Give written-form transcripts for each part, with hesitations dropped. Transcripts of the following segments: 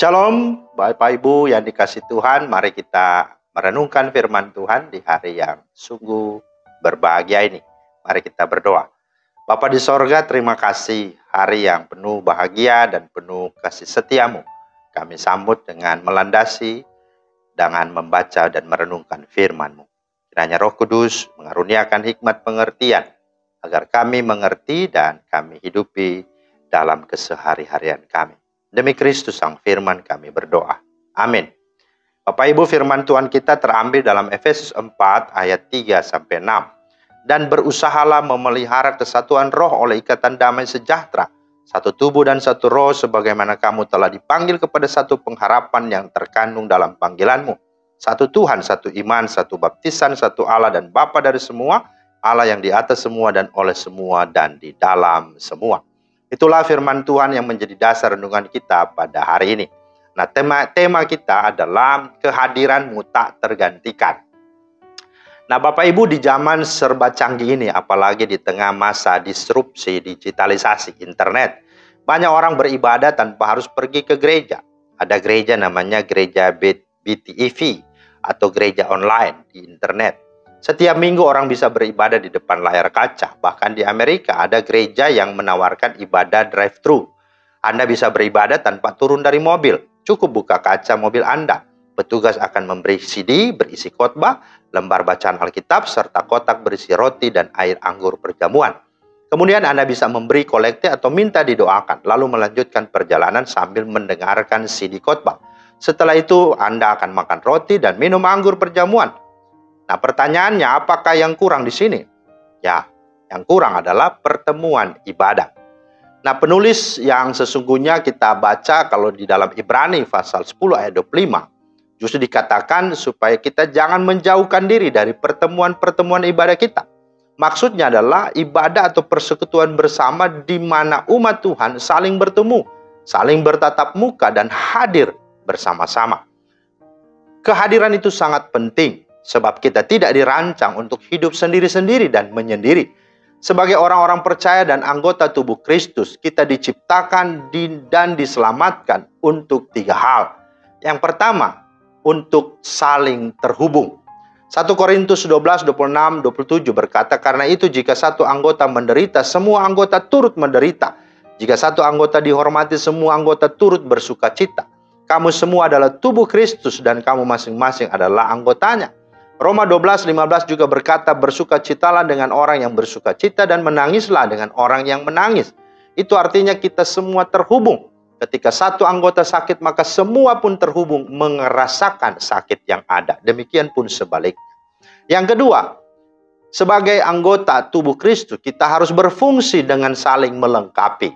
Shalom, Bapak Ibu yang dikasih Tuhan, mari kita merenungkan firman Tuhan di hari yang sungguh berbahagia ini. Mari kita berdoa. Bapa di sorga, terima kasih hari yang penuh bahagia dan penuh kasih setiamu. Kami sambut dengan melandasi, dengan membaca dan merenungkan firman-Mu. Kiranya Roh Kudus mengaruniakan hikmat pengertian, agar kami mengerti dan kami hidupi dalam kesehari-harian kami. Demi Kristus Sang Firman kami berdoa. Amin. Bapak Ibu, firman Tuhan kita terambil dalam Efesus 4 ayat 3-6. Dan berusahalah memelihara kesatuan roh oleh ikatan damai sejahtera, satu tubuh dan satu roh, sebagaimana kamu telah dipanggil kepada satu pengharapan yang terkandung dalam panggilanmu. Satu Tuhan, satu iman, satu baptisan, satu Allah dan Bapa dari semua, Allah yang di atas semua dan oleh semua dan di dalam semua. Itulah firman Tuhan yang menjadi dasar renungan kita pada hari ini. Nah, tema kita adalah kehadiran-Mu tak tergantikan. Nah, Bapak Ibu, di zaman serba canggih ini, apalagi di tengah masa disrupsi digitalisasi internet, banyak orang beribadah tanpa harus pergi ke gereja. Ada gereja namanya gereja BTEV atau gereja online di internet. Setiap minggu orang bisa beribadah di depan layar kaca. Bahkan di Amerika ada gereja yang menawarkan ibadah drive-thru. Anda bisa beribadah tanpa turun dari mobil. Cukup buka kaca mobil Anda. Petugas akan memberi CD berisi khotbah, lembar bacaan Alkitab, serta kotak berisi roti dan air anggur perjamuan. Kemudian Anda bisa memberi kolekte atau minta didoakan, lalu melanjutkan perjalanan sambil mendengarkan CD khotbah. Setelah itu Anda akan makan roti dan minum anggur perjamuan. Nah, pertanyaannya, apakah yang kurang di sini? Ya, yang kurang adalah pertemuan ibadah. Nah, penulis yang sesungguhnya kita baca kalau di dalam Ibrani pasal 10 ayat 25, justru dikatakan supaya kita jangan menjauhkan diri dari pertemuan-pertemuan ibadah kita. Maksudnya adalah ibadah atau persekutuan bersama di mana umat Tuhan saling bertemu, saling bertatap muka dan hadir bersama-sama. Kehadiran itu sangat penting. Sebab kita tidak dirancang untuk hidup sendiri-sendiri dan menyendiri. Sebagai orang-orang percaya dan anggota tubuh Kristus, kita diciptakan dan diselamatkan untuk 3 hal. Yang pertama, untuk saling terhubung. 1 Korintus 12, 26, 27 berkata, karena itu jika satu anggota menderita, semua anggota turut menderita. Jika satu anggota dihormati, semua anggota turut bersuka cita. Kamu semua adalah tubuh Kristus dan kamu masing-masing adalah anggotanya. Roma 12:15 juga berkata, bersukacitalah dengan orang yang bersukacita dan menangislah dengan orang yang menangis. Itu artinya kita semua terhubung. Ketika satu anggota sakit, maka semua pun terhubung merasakan sakit yang ada. Demikian pun sebaliknya. Yang kedua, sebagai anggota tubuh Kristus, kita harus berfungsi dengan saling melengkapi.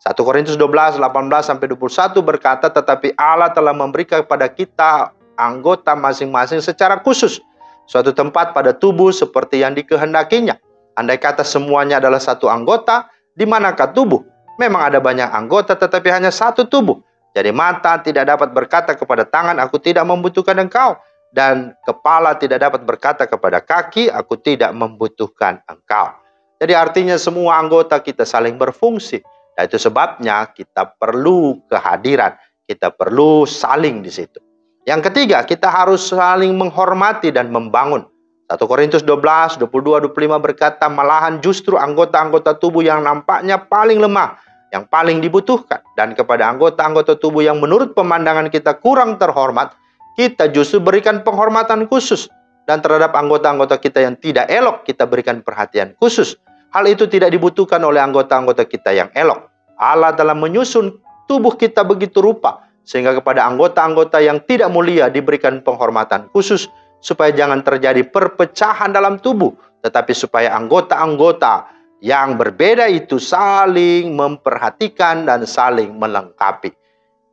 1 Korintus 12, 18-21 berkata, tetapi Allah telah memberikan kepada kita anggota masing-masing secara khusus suatu tempat pada tubuh seperti yang dikehendakinya. Andai kata semuanya adalah satu anggota, di manakah tubuh? Memang ada banyak anggota tetapi hanya satu tubuh. Jadi mata tidak dapat berkata kepada tangan, aku tidak membutuhkan engkau. Dan kepala tidak dapat berkata kepada kaki, aku tidak membutuhkan engkau. Jadi artinya semua anggota kita saling berfungsi. Dan itu sebabnya kita perlu kehadiran, kita perlu saling di situ. Yang ketiga, kita harus saling menghormati dan membangun. 1 Korintus 12, 22, 25 berkata, malahan justru anggota-anggota tubuh yang nampaknya paling lemah, yang paling dibutuhkan. Dan kepada anggota-anggota tubuh yang menurut pemandangan kita kurang terhormat, kita justru berikan penghormatan khusus. Dan terhadap anggota-anggota kita yang tidak elok, kita berikan perhatian khusus. Hal itu tidak dibutuhkan oleh anggota-anggota kita yang elok. Allah telah menyusun tubuh kita begitu rupa, sehingga kepada anggota-anggota yang tidak mulia diberikan penghormatan khusus, supaya jangan terjadi perpecahan dalam tubuh, tetapi supaya anggota-anggota yang berbeda itu saling memperhatikan dan saling melengkapi.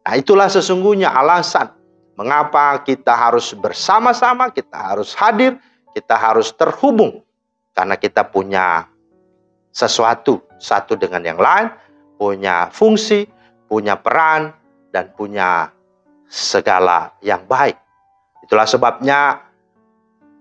Nah, itulah sesungguhnya alasan mengapa kita harus bersama-sama, kita harus hadir, kita harus terhubung. Karena kita punya sesuatu, satu dengan yang lain, punya fungsi, punya peran, dan punya segala yang baik. Itulah sebabnya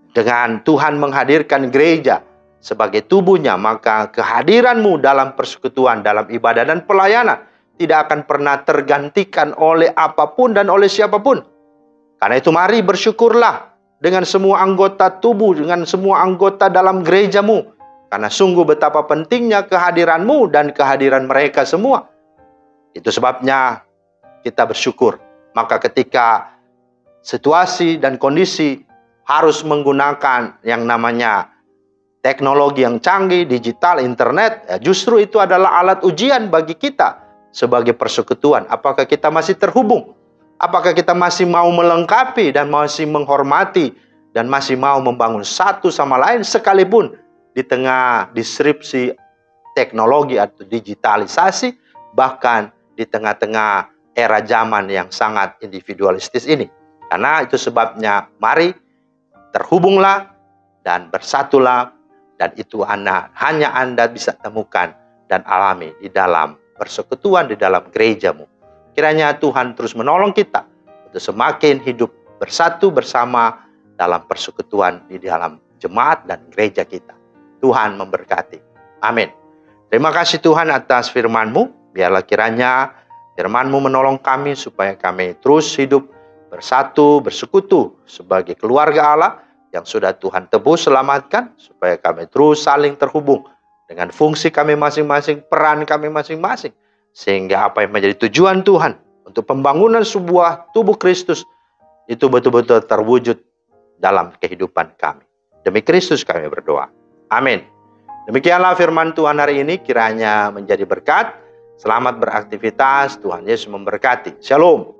dengan Tuhan menghadirkan gereja sebagai tubuhnya, maka kehadiranmu dalam persekutuan, dalam ibadah dan pelayanan tidak akan pernah tergantikan oleh apapun dan oleh siapapun. Karena itu mari bersyukurlah dengan semua anggota tubuh, dengan semua anggota dalam gerejamu. Karena sungguh betapa pentingnya kehadiranmu dan kehadiran mereka semua. Itu sebabnya kita bersyukur. Maka ketika situasi dan kondisi harus menggunakan yang namanya teknologi yang canggih, digital, internet, ya justru itu adalah alat ujian bagi kita sebagai persekutuan. Apakah kita masih terhubung? Apakah kita masih mau melengkapi dan masih menghormati dan masih mau membangun satu sama lain sekalipun di tengah disrupsi teknologi atau digitalisasi, bahkan di tengah-tengah era zaman yang sangat individualistis ini. Karena itu sebabnya mari terhubunglah dan bersatulah, dan itu hanya Anda bisa temukan dan alami di dalam persekutuan, di dalam gerejamu. Kiranya Tuhan terus menolong kita untuk semakin hidup bersatu bersama dalam persekutuan di dalam jemaat dan gereja kita. Tuhan memberkati. Amin. Terima kasih Tuhan atas firman-Mu. Biarlah kiranya firman-Mu menolong kami supaya kami terus hidup bersatu, bersekutu sebagai keluarga Allah yang sudah Tuhan tebus selamatkan, supaya kami terus saling terhubung dengan fungsi kami masing-masing, peran kami masing-masing, sehingga apa yang menjadi tujuan Tuhan untuk pembangunan sebuah tubuh Kristus itu betul-betul terwujud dalam kehidupan kami. Demi Kristus kami berdoa. Amin. Demikianlah firman Tuhan hari ini, kiranya menjadi berkat. Selamat beraktivitas, Tuhan Yesus memberkati. Shalom.